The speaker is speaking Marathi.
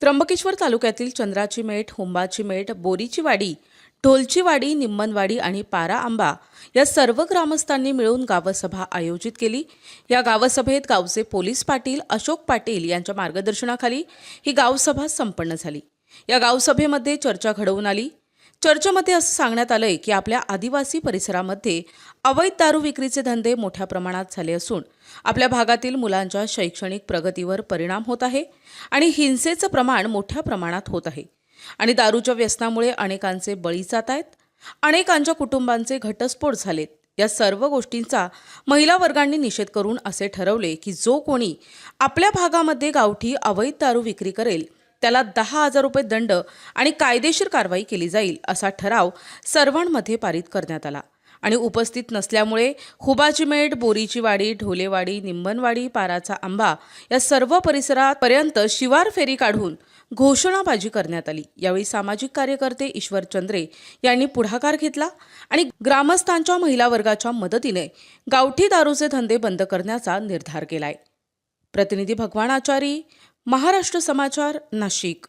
त्र्यंबकेश्वर तालुक्यातील चंद्राची मेट, हुंबाची मेट, बोरीची वाडी, ढोलची वाडी, निम्मनवाडी आणि पारा आंबा या सर्व ग्रामस्थांनी मिळून गावसभा आयोजित केली। या गावसभेत गावचे पोलीस पाटील अशोक पाटील यांच्या मार्गदर्शनाखाली ही गावसभा संपन्न झाली। या गावसभेमध्ये चर्चा घडवून आली। चर्चेमध्ये असं सांगण्यात आलंय की आपल्या आदिवासी परिसरामध्ये अवैध दारू विक्रीचे धंदे मोठ्या प्रमाणात झाले असून आपल्या भागातील मुलांच्या शैक्षणिक प्रगतीवर परिणाम होत आहे आणि हिंसेचं प्रमाण मोठ्या प्रमाणात होत आहे आणि दारूच्या व्यसनामुळे अनेकांचे बळी जात आहेत, अनेकांच्या कुटुंबांचे घटस्फोट झालेत। या सर्व गोष्टींचा महिला वर्गांनी निषेध करून असे ठरवले की जो कोणी आपल्या भागामध्ये गावठी अवैध दारू विक्री करेल त्याला 10,000 रुपये दंड आणि कायदेशीर कारवाई केली जाईल असा ठराव सर्वांमध्ये पारित करण्यात आला आणि उपस्थित नसल्यामुळे हुबाची मेट, बोरीची वाडी, ढोलेवाडी, निंबनवाडी, पाराचा आंबा या सर्व परिसरापर्यंत शिवार फेरी काढून घोषणाबाजी करण्यात आली। यावेळी सामाजिक कार्यकर्ते ईश्वर चंद्रे यांनी पुढाकार घेतला आणि ग्रामस्थांच्या महिला वर्गाच्या मदतीने गावठी दारूचे धंदे बंद करण्याचा निर्धार केलाय। प्रतिनिधी भगवान आचारी, महाराष्ट्र समाचार, नाशिक।